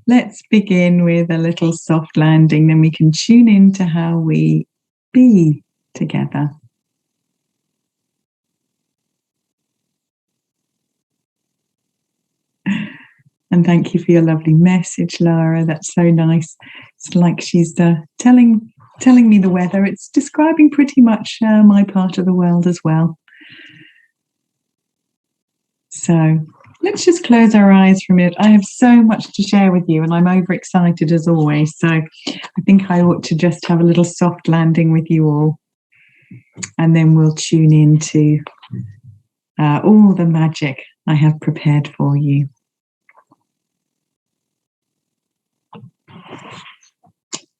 let's begin with a little soft landing, then we can tune into how we be together. And thank you for your lovely message, Lara. That's so nice. It's like she's telling me the weather. It's describing pretty much my part of the world as well. So let's just close our eyes for a minute. I have so much to share with you, and I'm overexcited as always. So I think I ought to just have a little soft landing with you all. And then we'll tune into all the magic I have prepared for you.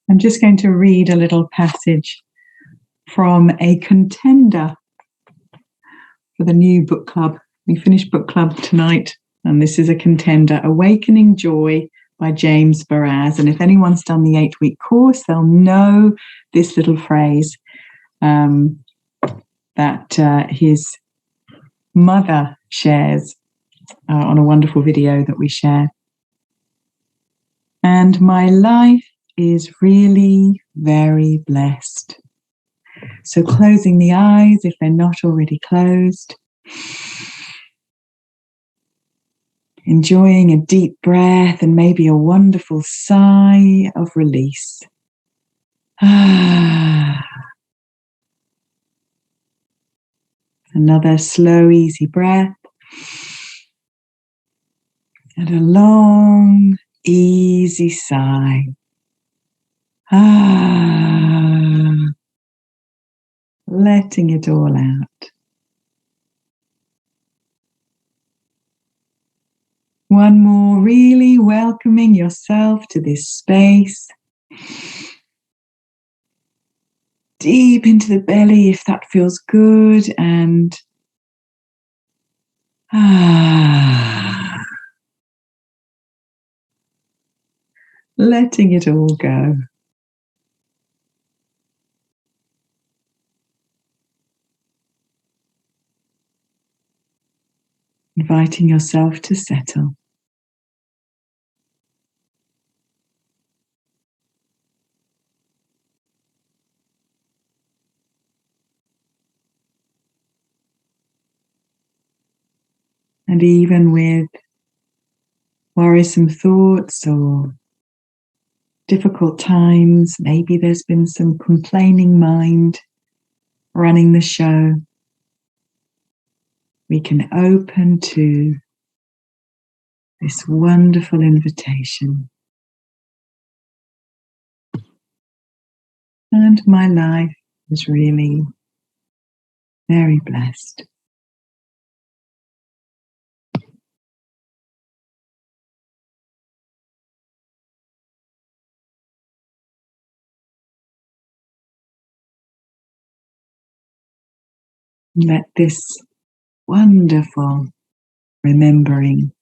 I'm just going to read a little passage from a contender for the new book club. We finished book club tonight, and this is a contender, Awakening Joy by James Baraz. And if anyone's done the 8-week course, they'll know this little phrase that his mother shares on a wonderful video that we share. And my life is really very blessed. So closing the eyes if they're not already closed. Enjoying a deep breath and maybe a wonderful sigh of release. Another slow, easy breath. And a long, easy sigh. Letting it all out. One more, really welcoming yourself to this space. Deep into the belly if that feels good, and letting it all go. Inviting yourself to settle. And even with worrisome thoughts or difficult times, maybe there's been some complaining mind running the show, we can open to this wonderful invitation. And my life is really very blessed. Let this wonderful remembering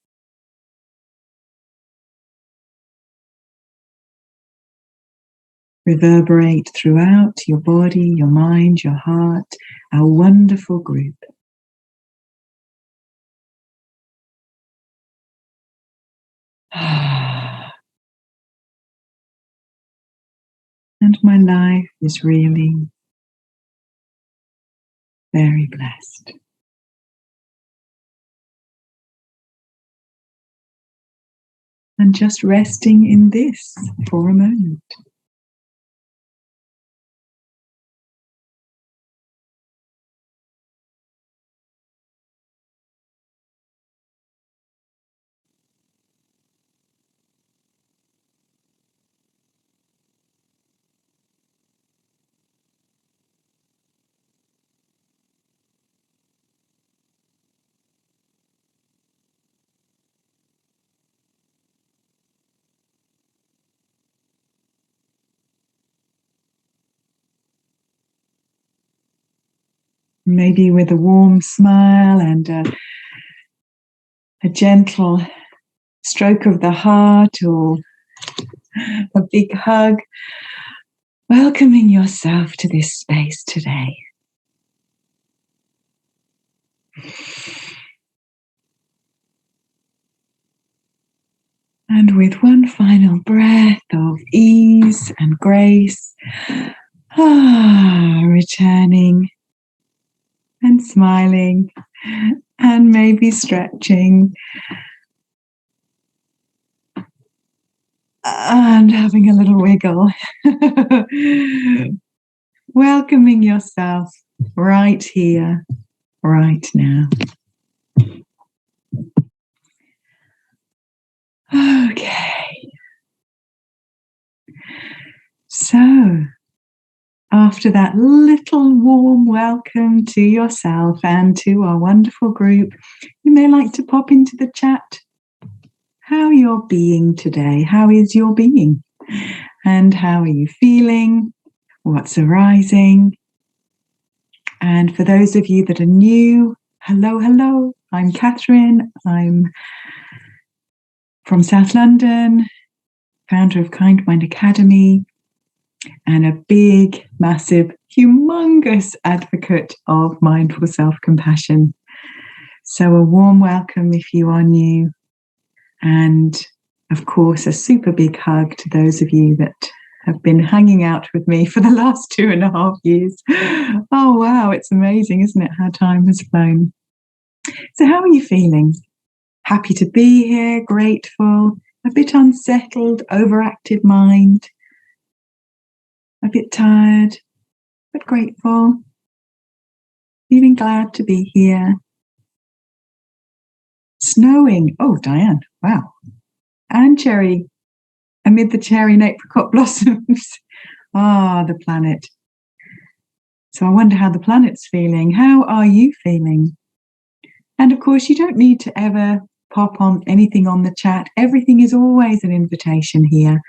reverberate throughout your body, your mind, your heart, our wonderful group. And my life is really very blessed. And just resting in this for a moment. Maybe with a warm smile and a gentle stroke of the heart or a big hug, welcoming yourself to this space today. And with one final breath of ease and grace, returning and smiling and maybe stretching and having a little wiggle. Welcoming yourself right here, right now. Okay. So, after that little warm welcome to yourself and to our wonderful group, you may like to pop into the chat how you're being today. How is your being? And how are you feeling? What's arising? And for those of you that are new, hello, hello. I'm Kathryn. I'm from South London, founder of Kind Mind Academy, and a big, massive, humongous advocate of mindful self-compassion. So a warm welcome if you are new. And of course, a super big hug to those of you that have been hanging out with me for the last 2.5 years. Oh, wow, it's amazing, isn't it, how time has flown. So how are you feeling? Happy to be here, grateful, a bit unsettled, overactive mind, a bit tired, but grateful, feeling glad to be here. Snowing. Oh, Diane, wow. And cherry, amid the cherry and apricot blossoms. The planet. So I wonder how the planet's feeling. How are you feeling? And of course, you don't need to ever pop on anything on the chat. Everything is always an invitation here.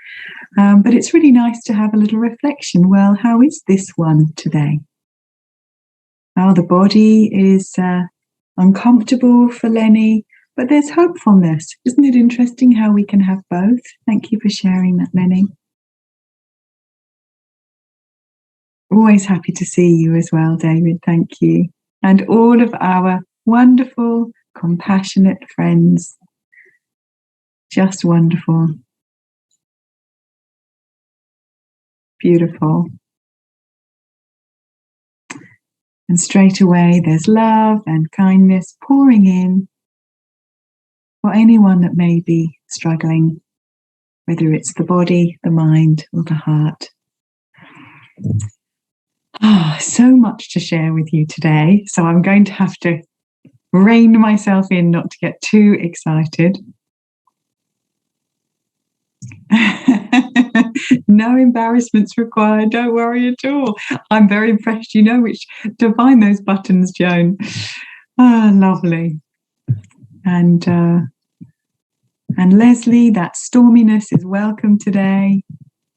But it's really nice to have a little reflection. Well, how is this one today? The body is uncomfortable for Lenny, but there's hopefulness. Isn't it interesting how we can have both? Thank you for sharing that, Lenny. Always happy to see you as well, David. Thank you. And all of our wonderful, compassionate friends. Just wonderful. Beautiful. And straight away, there's love and kindness pouring in for anyone that may be struggling, whether it's the body, the mind, or the heart. So much to share with you today. So I'm going to have to rein myself in not to get too excited. No embarrassments required. Don't worry at all. I'm very impressed. You know which to find those buttons, Joan. Lovely. And Leslie, that storminess is welcome today.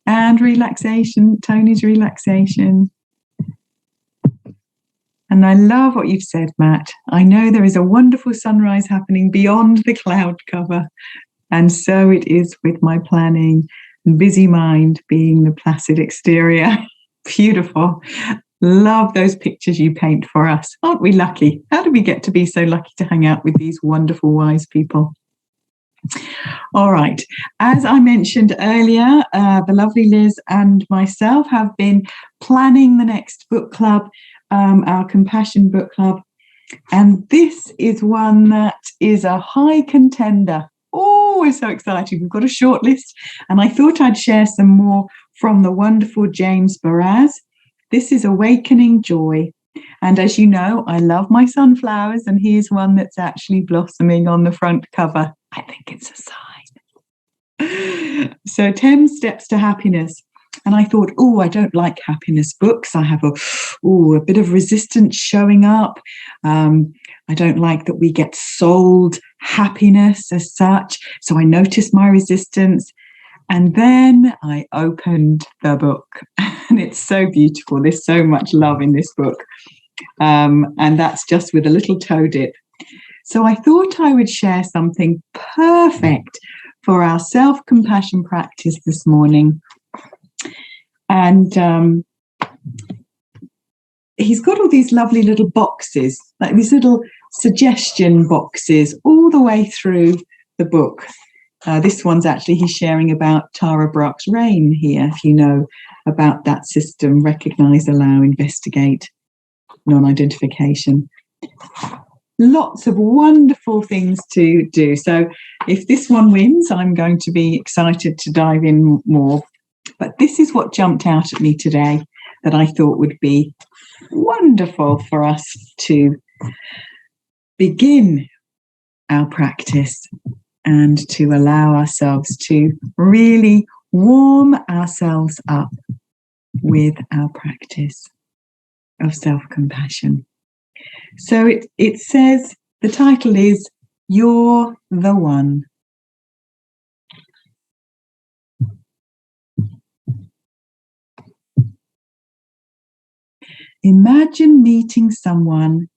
And relaxation, Tony's relaxation. And I love what you've said, Matt. I know there is a wonderful sunrise happening beyond the cloud cover. And so it is with my planning and busy mind being the placid exterior. Beautiful. Love those pictures you paint for us. Aren't we lucky? How do we get to be so lucky to hang out with these wonderful, wise people? All right. As I mentioned earlier, the lovely Liz and myself have been planning the next book club, our Compassion Book Club. And this is one that is a high contender. Oh, we're so excited. We've got a short list. And I thought I'd share some more from the wonderful James Baraz. This is Awakening Joy. And as you know, I love my sunflowers, and here's one that's actually blossoming on the front cover. I think it's a sign. So 10 Steps to Happiness. And I thought, I don't like happiness books. I have a bit of resistance showing up. I don't like that we get sold happiness as such. So I noticed my resistance. And then I opened the book. And it's so beautiful. There's so much love in this book. And that's just with a little toe dip. So I thought I would share something perfect for our self-compassion practice this morning. And he's got all these lovely little boxes, like these little suggestion boxes all the way through the book. This one's actually, he's sharing about Tara Brach's RAIN here, if you know about that system: recognize, allow, investigate, non-identification. Lots of wonderful things to do. So if this one wins, I'm going to be excited to dive in more. But this is what jumped out at me today that I thought would be wonderful for us to begin our practice and to allow ourselves to really warm ourselves up with our practice of self-compassion. So it says, the title is You're the One. Imagine meeting someone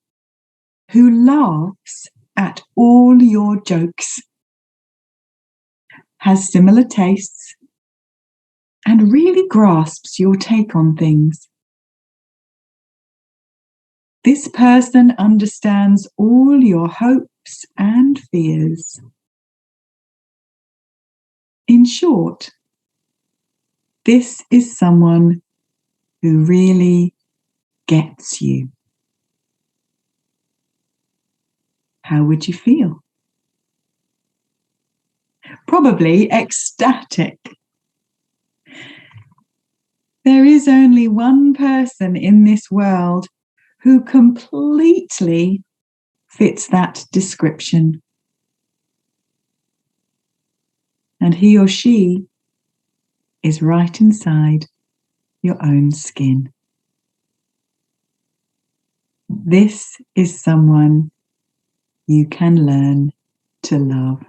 who laughs at all your jokes, has similar tastes, and really grasps your take on things. This person understands all your hopes and fears. In short, this is someone who really gets you. How would you feel? Probably ecstatic. There is only one person in this world who completely fits that description. And he or she is right inside your own skin. This is someone you can learn to love.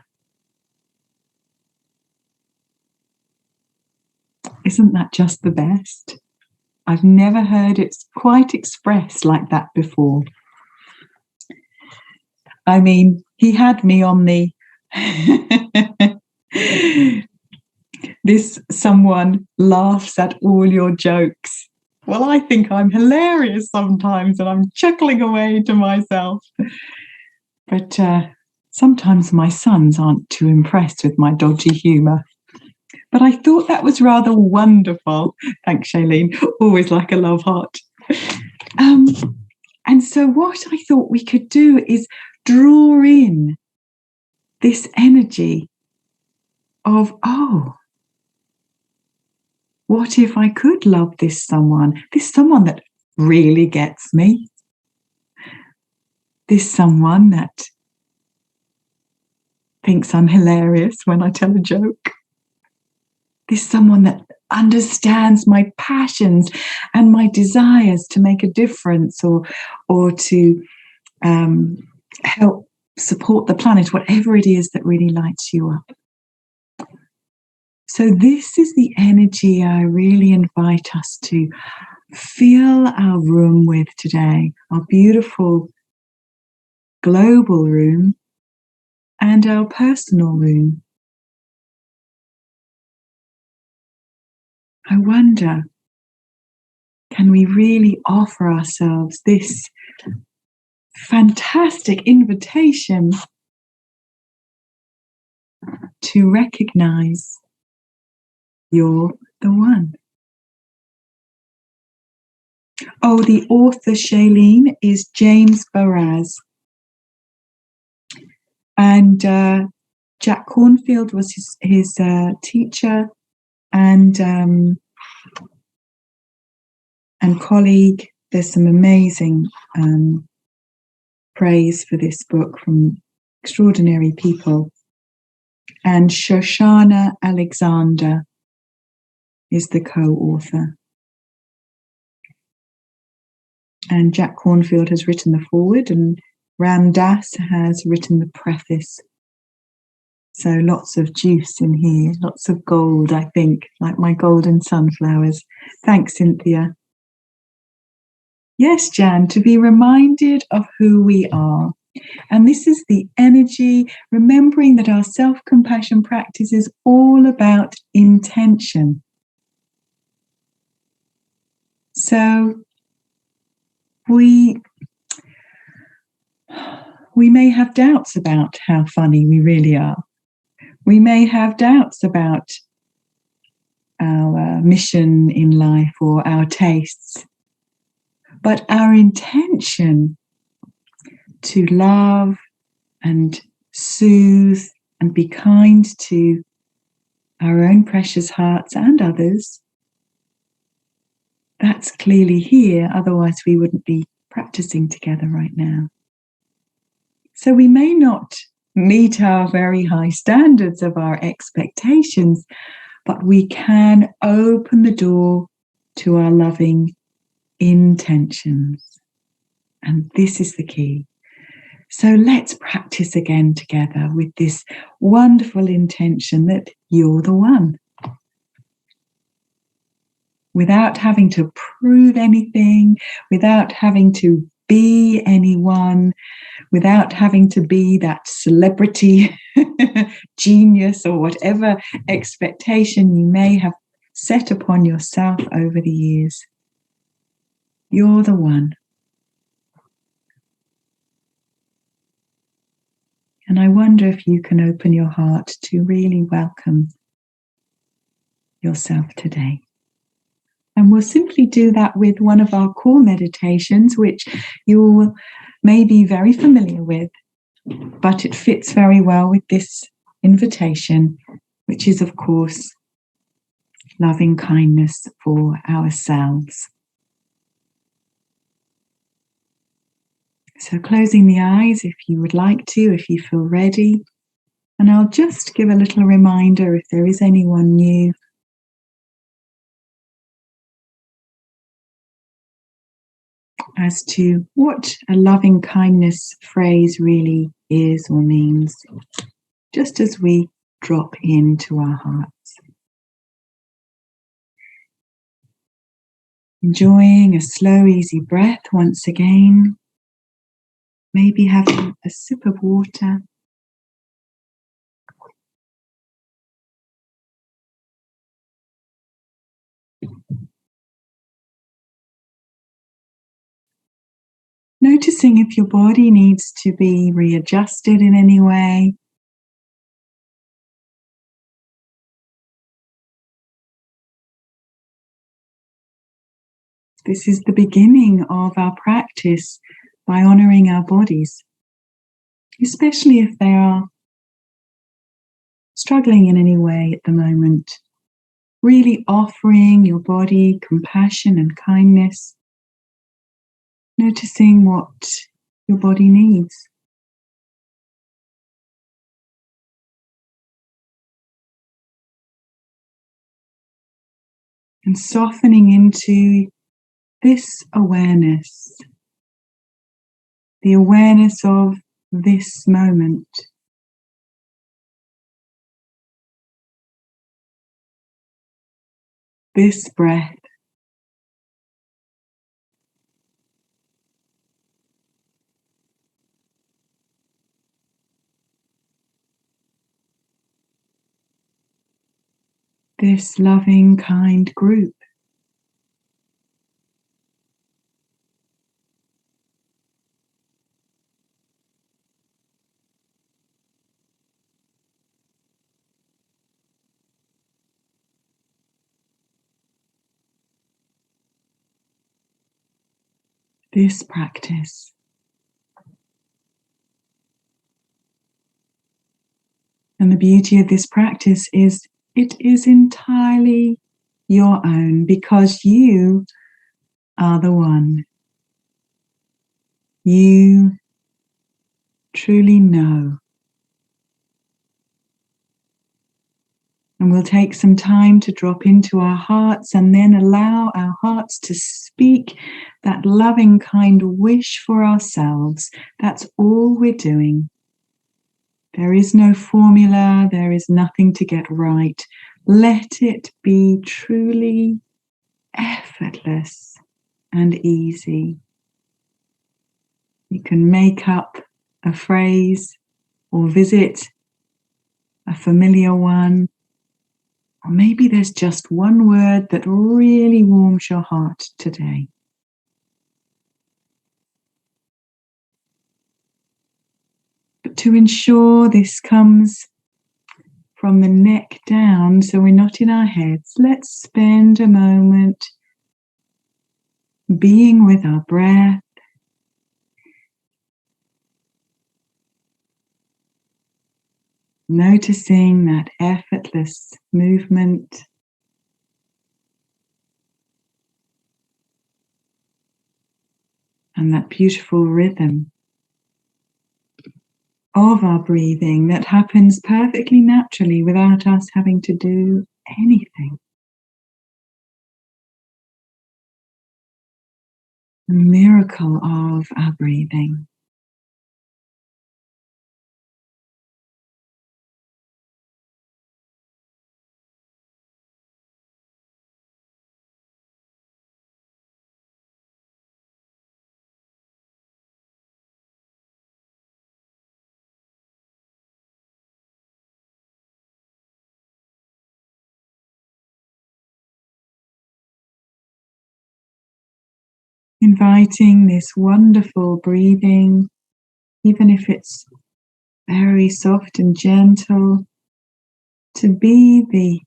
Isn't that just the best? I've never heard it quite expressed like that before. I mean, he had me on the this someone laughs at all your jokes. Well, I think I'm hilarious sometimes and I'm chuckling away to myself. But sometimes my sons aren't too impressed with my dodgy humour. But I thought that was rather wonderful. Thanks, Shailene. Always like a love heart. And so what I thought we could do is draw in this energy of, oh, what if I could love this someone that really gets me, this someone that thinks I'm hilarious when I tell a joke, this someone that understands my passions and my desires to make a difference or to help support the planet, whatever it is that really lights you up. So this is the energy I really invite us to fill our room with today, our beautiful global room and our personal room. I wonder, can we really offer ourselves this fantastic invitation to recognize you're the one? Oh, the author, Shailene, is James Baraz. And Jack Cornfield was his teacher and colleague. There's some amazing praise for this book from extraordinary people. And Shoshana Alexander is the co-author. And Jack Cornfield has written the foreword and Ram Dass has written the preface. So lots of juice in here, lots of gold, I think, like my golden sunflowers. Thanks, Cynthia. Yes, Jan, to be reminded of who we are. And this is the energy, remembering that our self-compassion practice is all about intention. So we may have doubts about how funny we really are. We may have doubts about our mission in life or our tastes, but our intention to love and soothe and be kind to our own precious hearts and others, that's clearly here, otherwise we wouldn't be practicing together right now. So we may not meet our very high standards of our expectations, but we can open the door to our loving intentions. And this is the key. So let's practice again together with this wonderful intention that you're the one. Without having to prove anything, without having to be anyone, without having to be that celebrity, genius, or whatever expectation you may have set upon yourself over the years. You're the one. And I wonder if you can open your heart to really welcome yourself today. And we'll simply do that with one of our core meditations, which you may be very familiar with, but it fits very well with this invitation, which is, of course, loving kindness for ourselves. So closing the eyes if you would like to, if you feel ready. And I'll just give a little reminder if there is anyone new. As to what a loving kindness phrase really is or means, just as we drop into our hearts. Enjoying a slow, easy breath once again. Maybe having a sip of water. Noticing if your body needs to be readjusted in any way. This is the beginning of our practice by honoring our bodies, especially if they are struggling in any way at the moment. Really offering your body compassion and kindness, noticing what your body needs. And softening into this awareness, the awareness of this moment. This breath. This loving, kind group. This practice. And the beauty of this practice is it is entirely your own because you are the one. You truly know. And we'll take some time to drop into our hearts and then allow our hearts to speak that loving, kind wish for ourselves. That's all we're doing. There is no formula. There is nothing to get right. Let it be truly effortless and easy. You can make up a phrase or visit a familiar one. Or maybe there's just one word that really warms your heart today. But to ensure this comes from the neck down, so we're not in our heads. Let's spend a moment being with our breath. Noticing that effortless movement. And that beautiful rhythm of our breathing that happens perfectly naturally without us having to do anything. The miracle of our breathing. Inviting this wonderful breathing, even if it's very soft and gentle, to be the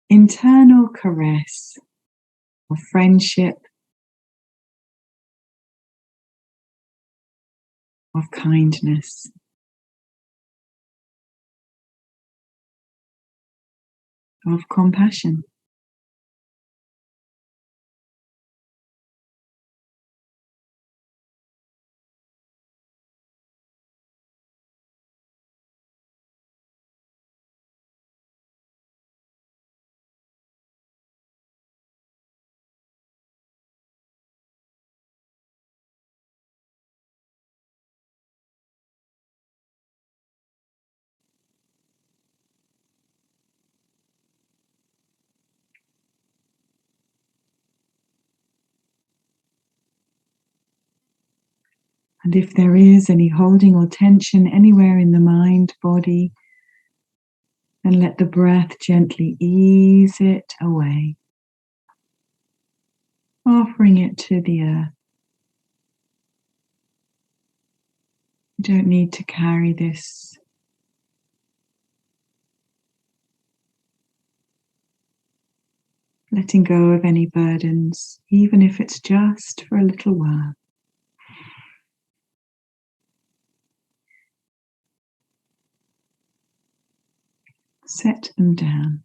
internal caress of friendship, of kindness. Of compassion. And if there is any holding or tension anywhere in the mind, body, then let the breath gently ease it away, offering it to the earth. You don't need to carry this. Letting go of any burdens, even if it's just for a little while. Set them down.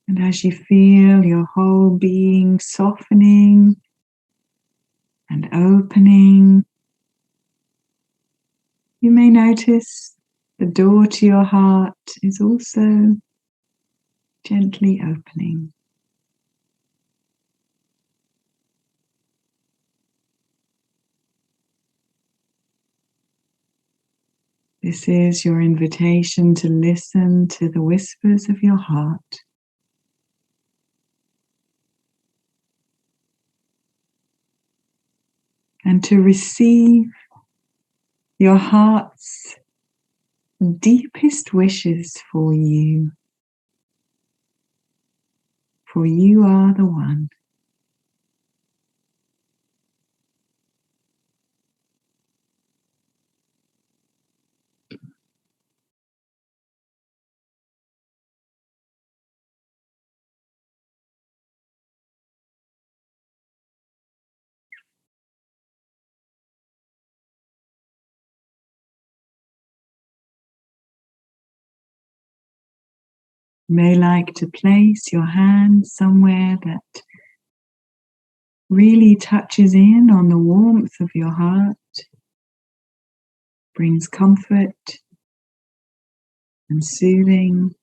And as you feel your whole being softening and opening, you may notice the door to your heart is also gently opening. This is your invitation to listen to the whispers of your heart. And to receive your heart's deepest wishes for you. For you are the one. You may like to place your hand somewhere that really touches in on the warmth of your heart, brings comfort and soothing.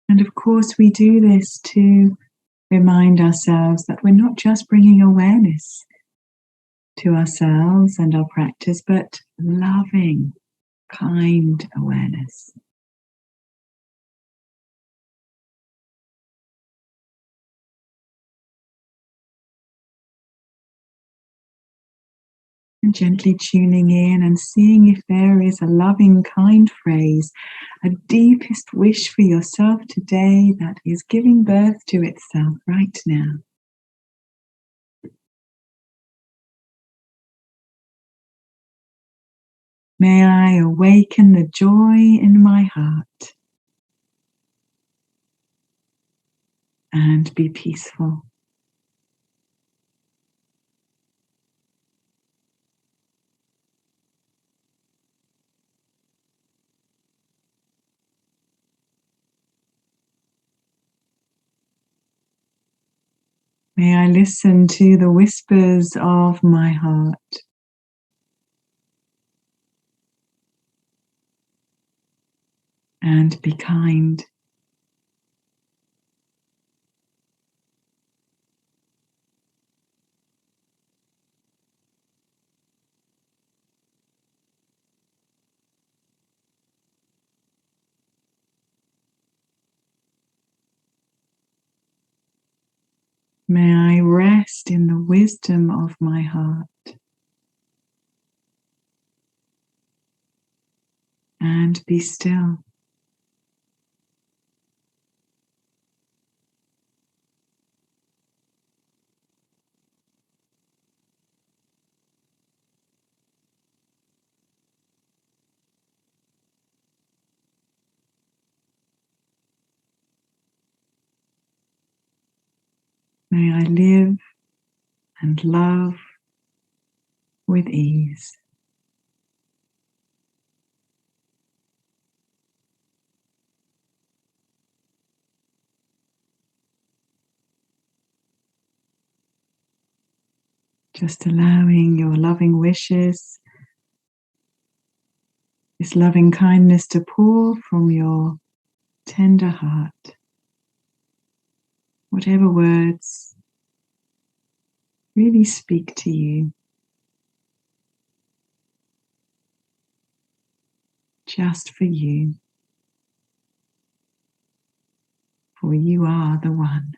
And of course, we do this to remind ourselves that we're not just bringing awareness to ourselves and our practice, but loving, kind awareness. And gently tuning in and seeing if there is a loving, kind phrase, a deepest wish for yourself today that is giving birth to itself right now. May I awaken the joy in my heart and be peaceful. May I listen to the whispers of my heart and be kind. May I rest in the wisdom of my heart and be still. May I live and love with ease. Just allowing your loving wishes, this loving kindness to pour from your tender heart. Whatever words really speak to you, just for you, for you are the one.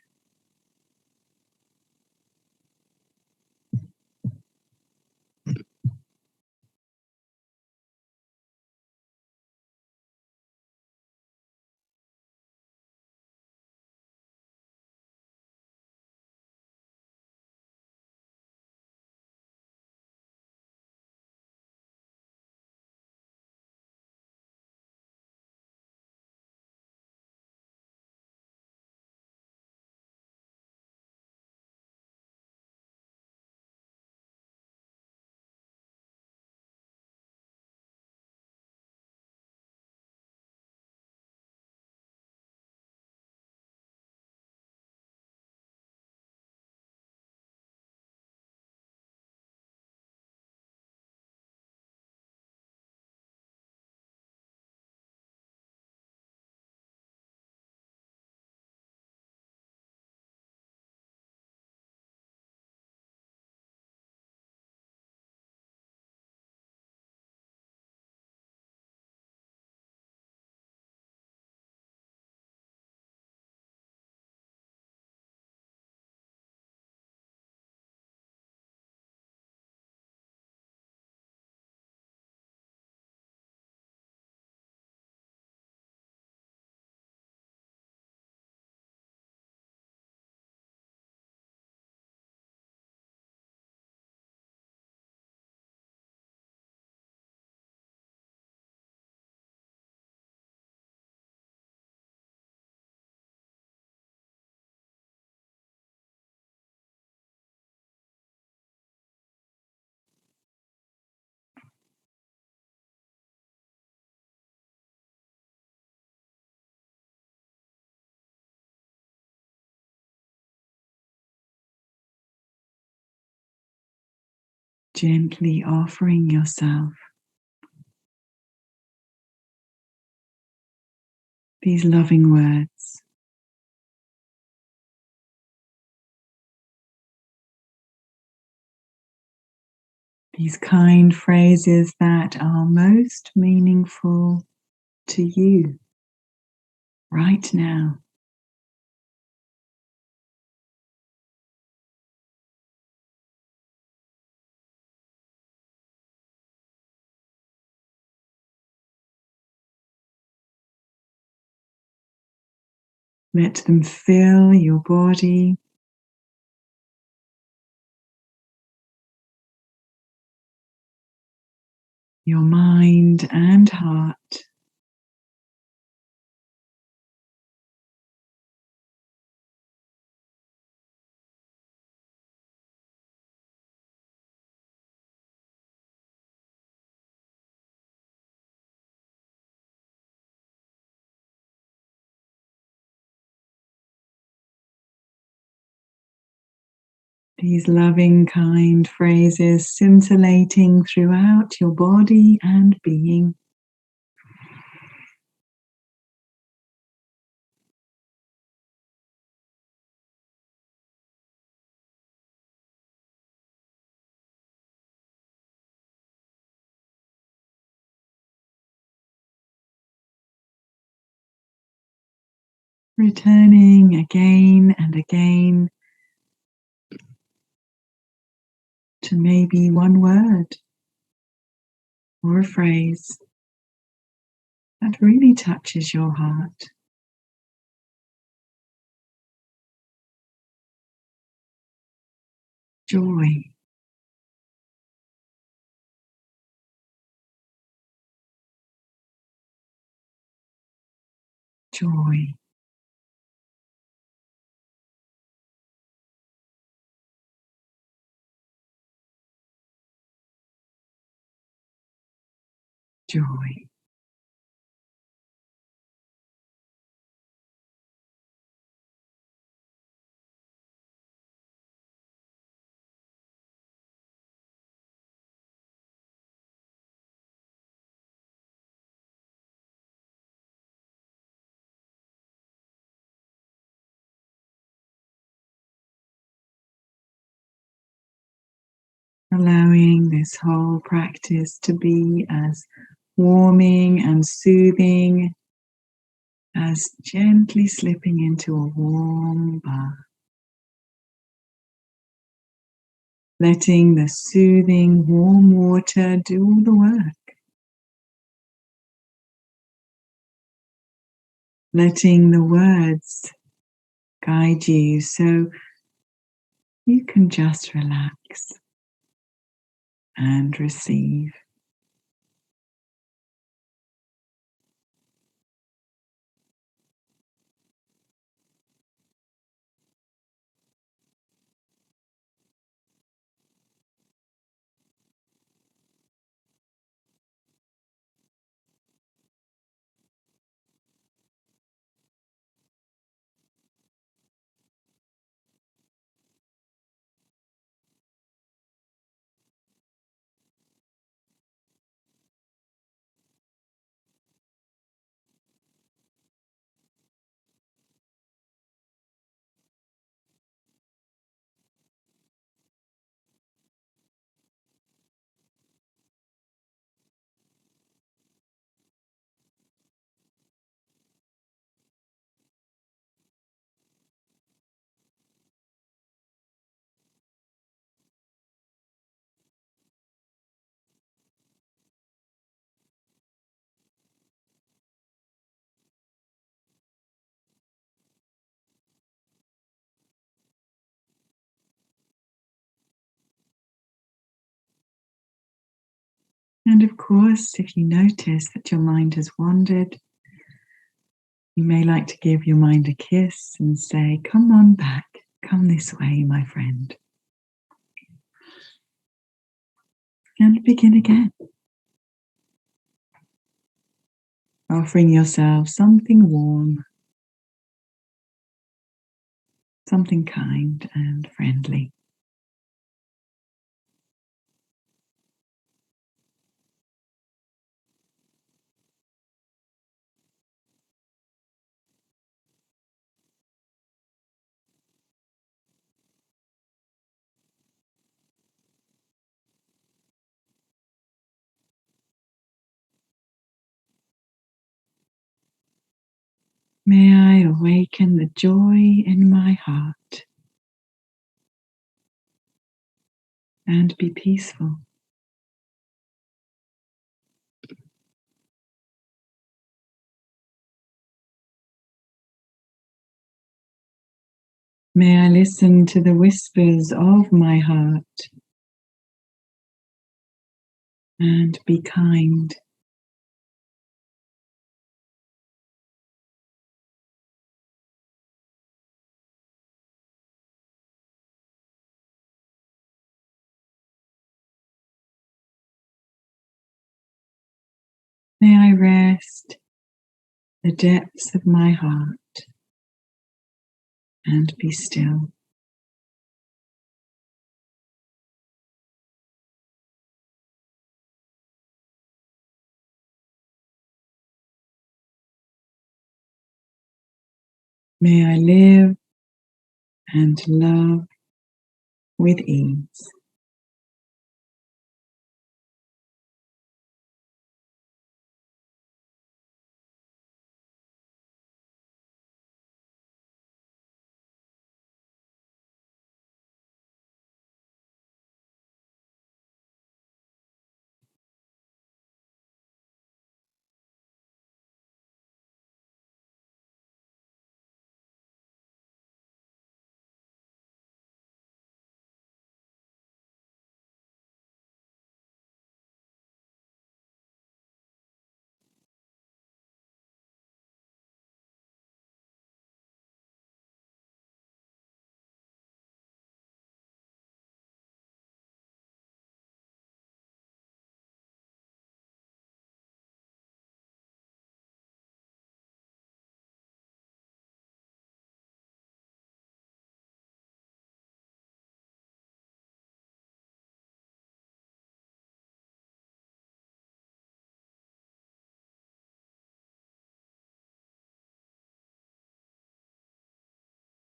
Gently offering yourself these loving words. These kind phrases that are most meaningful to you right now. Let them fill your body, your mind and heart. These loving, kind phrases scintillating throughout your body and being. Returning again and again to maybe one word or a phrase that really touches your heart. Joy, joy, joy. Allowing this whole practice to be as warming and soothing as gently slipping into a warm bath. Letting the soothing warm water do all the work. Letting the words guide you so you can just relax and receive. And of course, if you notice that your mind has wandered, you may like to give your mind a kiss and say, "Come on back, come this way, my friend." And begin again. Offering yourself something warm, something kind and friendly. May I awaken the joy in my heart and be peaceful. May I listen to the whispers of my heart and be kind. May I rest the depths of my heart and be still. May I live and love with ease.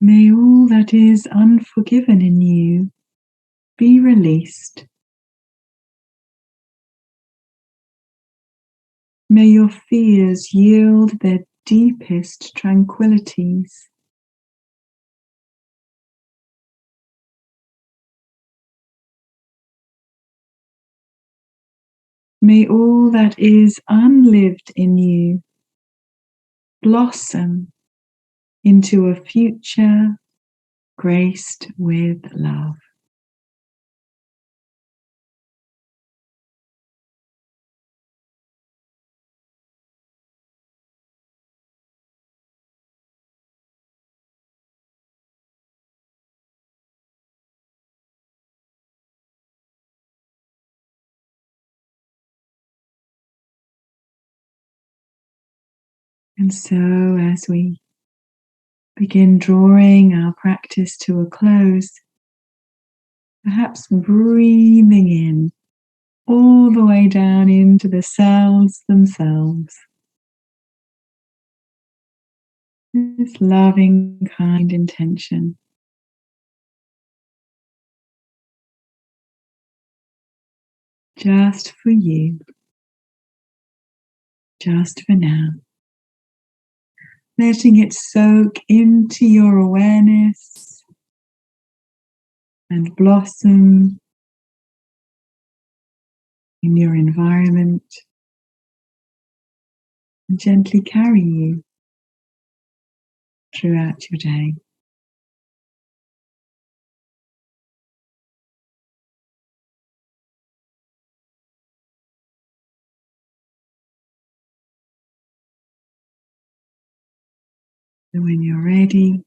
May all that is unforgiven in you be released. May your fears yield their deepest tranquillities. May all that is unlived in you blossom into a future graced with love. And so, as we begin drawing our practice to a close, perhaps breathing in all the way down into the cells themselves. This loving, kind intention. Just for you. Just for now. Letting it soak into your awareness and blossom in your environment and gently carry you throughout your day. And when you're ready,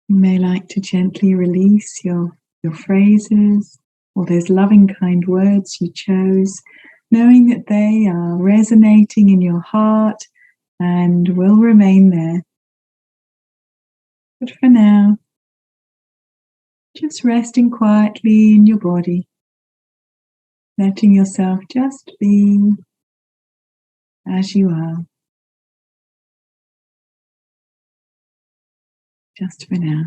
you may like to gently release your phrases or those loving, kind words you chose, knowing that they are resonating in your heart and will remain there. But for now, just resting quietly in your body, letting yourself just be as you are, just for now.